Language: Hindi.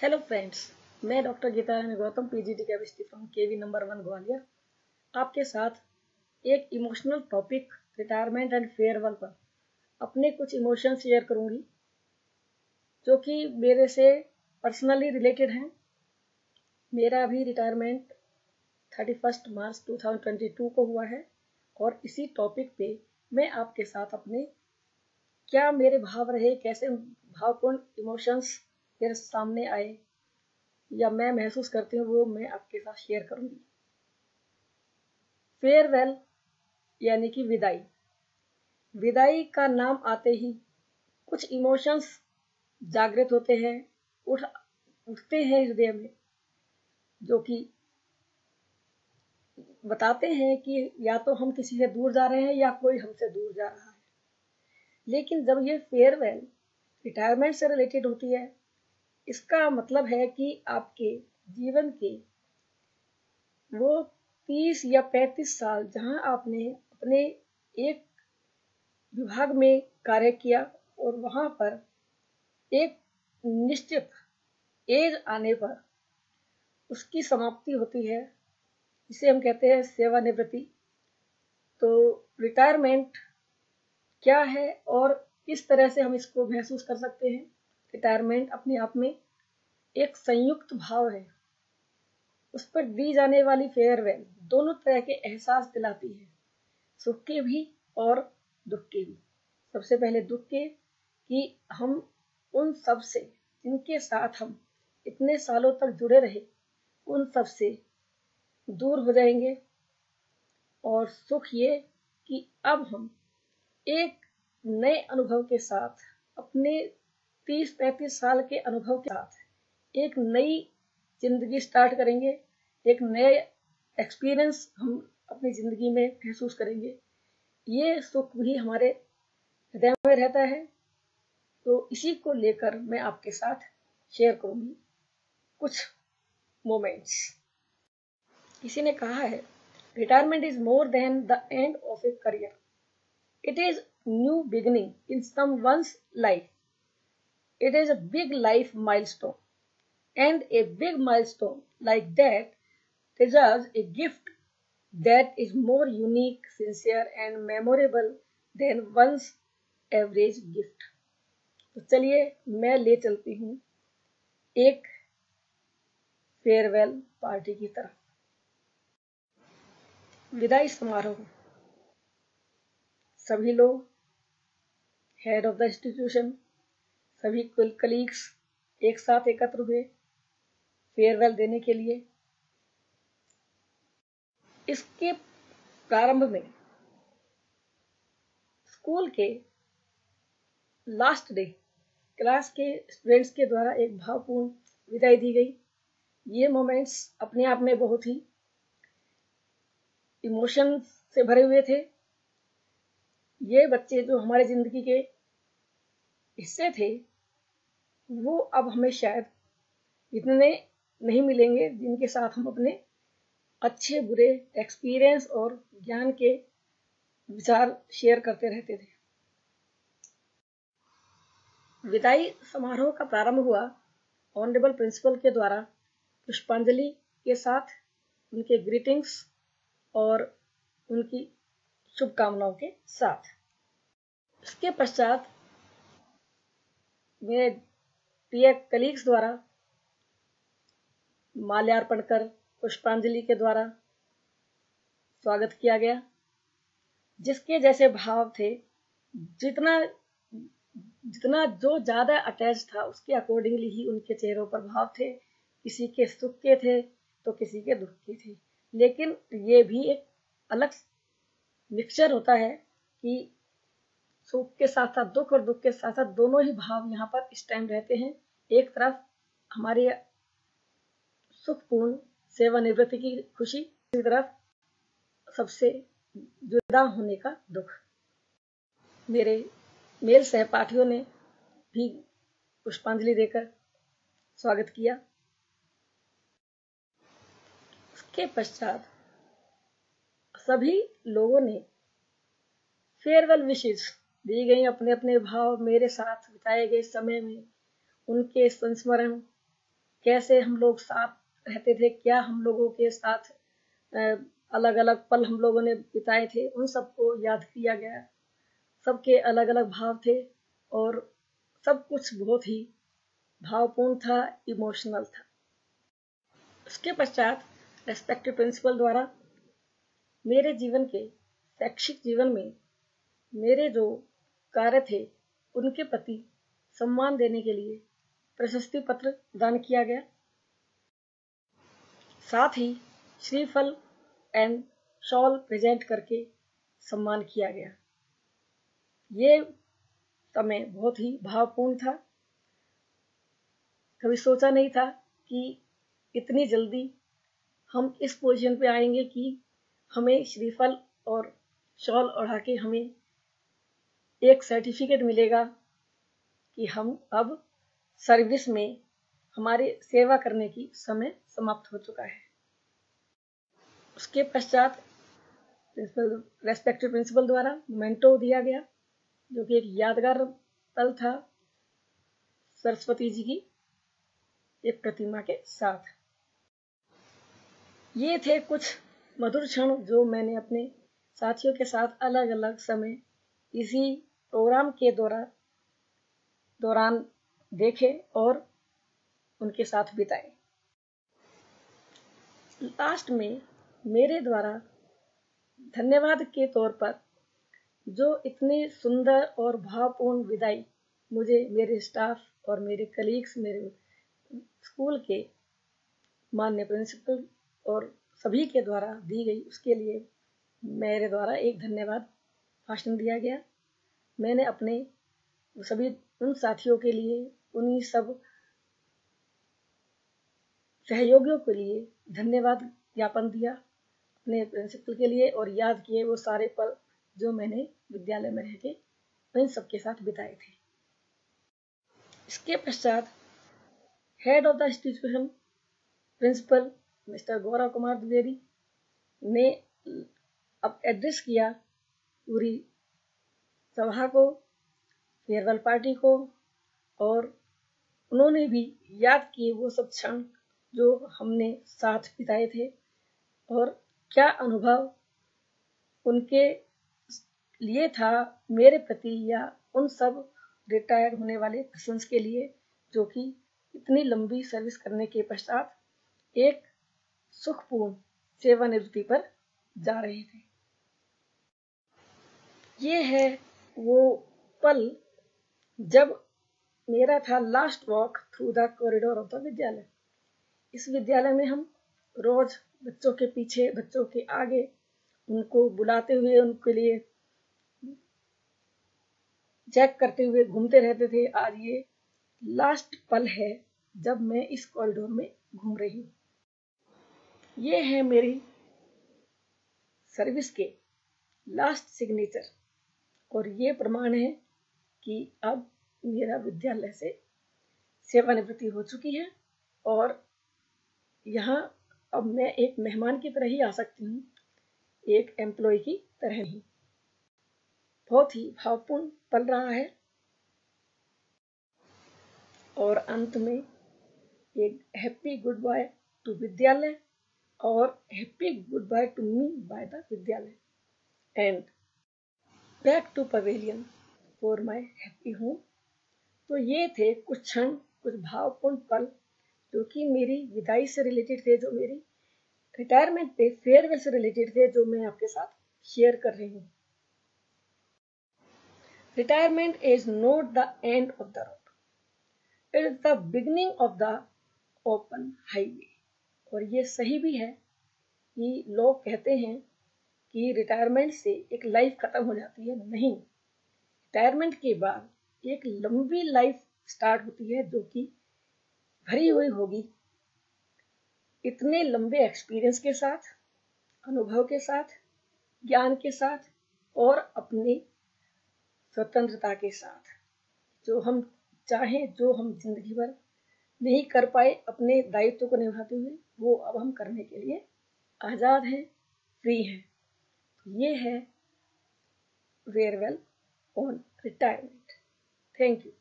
हेलो फ्रेंड्स, मैं doctor Geeta Gautam PGT chemistry from KV number 1 Gwalior आपके साथ एक emotional topic retirement and farewell पर अपने कुछ इमोशन शेयर करूंगी जो कि मेरे से पर्सनली रिलेटेड हैं। मेरा अभी रिटायरमेंट 31 मार्च 2022 को हुआ है और इसी टॉपिक पे मैं आपके साथ अपने क्या मेरे भाव रहे, कैसे भावपूर्ण इमोशंस मेरे सामने आए या मैं महसूस करती हूँ, वो मैं आपके साथ शेयर करूंगी। फेयरवेल यानी कि विदाई। विदाई का नाम आते ही कुछ इमोशंस जागृत होते हैं, उठते हैं हृदय में, जो कि बताते हैं कि या तो हम किसी से दूर जा रहे हैं या कोई हमसे दूर जा रहा है। लेकिन जब ये फेयरवेल रिटायरमेंट से रिलेटेड होती है, इसका मतलब है कि आपके जीवन के वो 30 या 35 साल जहां आपने अपने एक विभाग में कार्य किया और वहां पर एक निश्चित एज आने पर उसकी समाप्ति होती है, जिसे हम कहते हैं सेवानिवृत्ति। तो रिटायरमेंट क्या है और किस तरह से हम इसको महसूस कर सकते हैं। रिटायरमेंट अपने आप में एक संयुक्त भाव है। उस पर दी जाने वाली फेयरवेल दोनों तरह के एहसास दिलाती है, सुख के भी और दुख के भी। सबसे पहले दुख के कि हम उन सब से जिनके साथ हम इतने सालों तक जुड़े रहे, उन सब से दूर हो जाएंगे। और सुख ये कि अब हम एक नए अनुभव के साथ, अपने 30-35 साल के अनुभव के साथ एक नई जिंदगी स्टार्ट करेंगे, एक नए एक्सपीरियंस हम अपनी जिंदगी में महसूस करेंगे। ये सुख भी हमारे हृदय में रहता है। तो इसी को लेकर मैं आपके साथ शेयर करूंगी कुछ मोमेंट्स। किसी ने कहा है, retirement is more than the end of a career, it is new beginning in someone's life, it is a big life milestone, and a big milestone like that deserves a gift that is more unique, sincere and memorable than one's average gift. तो चलिए मैं ले चलती हूँ एक फेयरवेल पार्टी की तरफ। विदाई समारोह। सभी लोग, हेड ऑफ द इंस्टीट्यूशन, सभी कलीग्स एक साथ एकत्र हुए फेयरवेल देने के लिए। इसके प्रारंभ में स्कूल के लास्ट डे क्लास के स्टूडेंट्स के द्वारा एक भावपूर्ण विदाई दी गई। ये मोमेंट्स अपने आप में बहुत ही इमोशन से भरे हुए थे। ये बच्चे जो हमारे जिंदगी के हिस्से थे, वो अब हमें शायद इतने नहीं मिलेंगे जिनके साथ हम अपने अच्छे बुरे एक्सपीरियंस और ज्ञान के विचार शेयर करते रहते थे। विदाई समारोह का प्रारंभ हुआ ऑनरेबल प्रिंसिपल के द्वारा पुष्पांजलि के साथ, उनके ग्रीटिंग्स और उनकी शुभकामनाओं के साथ। इसके पश्चात मेरे प्रिय कलीग्स द्वारा माल्यार्पण कर पुष्पांजलि के द्वारा स्वागत किया गया, जिसके जैसे भाव थे, जितना जो ज्यादा अटैच था उसके अकॉर्डिंगली ही उनके चेहरों पर भाव थे। किसी के सुख के थे तो किसी के दुख के थे, लेकिन ये भी एक अलग मिक्सचर होता है कि सुख के साथ साथ दुख और दुख के साथ साथ दोनों ही भाव यहाँ पर इस टाइम रहते हैं। एक तरफ हमारी सुखपूर्ण सेवानिवृत्ति की खुशी, दूसरी तरफ सबसे जुदा होने का दुख। मेरे मेल सहपाठियों ने भी पुष्पांजलि देकर स्वागत किया। उसके पश्चात सभी लोगों ने फेयरवेल विशेष दी गई। अपने अपने भाव मेरे साथ बिताए गए समय में उनके संस्मरण कैसे हम लोग साथ रहते थे, क्या हम लोगों के साथ अलग अलग पल हम लोगों ने बिताए थे, उन सबको याद किया गया। सबके अलग अलग भाव थे और सब कुछ बहुत ही भावपूर्ण था, इमोशनल था। उसके पश्चात रेस्पेक्टिव प्रिंसिपल द्वारा मेरे जीवन के शैक्षिक जीवन में मेरे जो कार्य थे उनके प्रति सम्मान देने के लिए प्रशस्ति पत्र प्रदान किया गया। साथ ही श्रीफल एंड शॉल प्रेजेंट करके सम्मान किया गया। ये समय बहुत ही भावपूर्ण था। कभी सोचा नहीं था कि इतनी जल्दी हम इस पोजीशन पे आएंगे कि हमें श्रीफल और शॉल ओढ़ा के हमें एक सर्टिफिकेट मिलेगा कि हम अब सर्विस में हमारे सेवा करने की समय समाप्त हो चुका है। उसके पश्चात रेस्पेक्टिव प्रिंसिपल द्वारा मोमेंटो दिया गया, जो कि एक यादगार पल था सरस्वती जी की एक प्रतिमा के साथ। ये थे कुछ मधुर क्षण जो मैंने अपने साथियों के साथ अलग अलग समय इसी प्रोग्राम के दौरान देखे और उनके साथ बिताए। लास्ट में मेरे द्वारा धन्यवाद के तौर पर जो इतनी सुंदर और भावपूर्ण विदाई मुझे मेरे स्टाफ और मेरे कलीग्स, मेरे स्कूल के माननीय प्रिंसिपल और सभी के द्वारा दी गई, उसके लिए मेरे द्वारा एक धन्यवाद भाषण दिया गया। मैंने अपने सभी उन साथियों के लिए, उन्हीं सब सहयोगियों के लिए धन्यवाद ज्ञापन दिया अपने प्रिंसिपल के लिए और याद किए वो सारे पल जो मैंने विद्यालय में रह के इन सबके साथ बिताए थे। इसके पश्चात head of the institution principal mister Gaurav Kumar Dwivedi ने अब एड्रेस किया पूरी सभा को, फेयरवेल पार्टी को, और उन्होंने भी याद किए वो सब क्षण जो हमने साथ बिताए थे और क्या अनुभव उनके लिए था मेरे प्रति या उन सब रिटायर होने वाले पर्सन्स के लिए जो कि इतनी लंबी सर्विस करने के पश्चात एक सुखपूर्ण सेवानिवृत्ति पर जा रहे थे। ये है वो पल जब मेरा था last walk through the corridor of the विद्यालय। इस विद्यालय में हम रोज बच्चों के पीछे, बच्चों के आगे उनको बुलाते हुए, उनके लिए चेक करते हुए घूमते रहते थे। आज ये लास्ट पल है जब मैं इस कॉरिडोर में घूम रही हूँ। ये है मेरी सर्विस के लास्ट सिग्नेचर और ये प्रमाण है कि अब मेरा विद्यालय से सेवानिवृत्ति हो चुकी है और यहाँ अब मैं एक मेहमान की तरह ही आ सकती हूँ, एक एम्प्लॉय की तरह ही। बहुत ही भावपूर्ण पल रहा है और अंत में एक हैप्पी गुड बाय टू विद्यालय और happy good bye to me by the विद्यालय and back to pavilion for my happy home. तो ये थे कुछ क्षण, कुछ भावपूर्ण पल जो कि मेरी विदाई से रिलेटेड थे, जो मेरी रिटायरमेंट पे फेयरवेल से रिलेटेड थे, जो मैं आपके साथ शेयर कर रही हूँ। Retirement is not the end of the road, it is the beginning of the open highway. और ये सही भी है कि लोग कहते हैं कि रिटायरमेंट से एक लाइफ खत्म हो जाती है। नहीं, रिटायरमेंट के बाद एक लंबी लाइफ स्टार्ट होती है जो कि भरी हुई होगी इतने लंबे एक्सपीरियंस के साथ, अनुभव के साथ, ज्ञान के साथ और अपनी स्वतंत्रता के साथ। जो हम चाहें, जो हम जिंदगी भर नहीं कर पाए अपने दायित्व को निभाते हुए, वो अब हम करने के लिए आजाद हैं, फ्री हैं। ये है farewell on retirement. Thank you.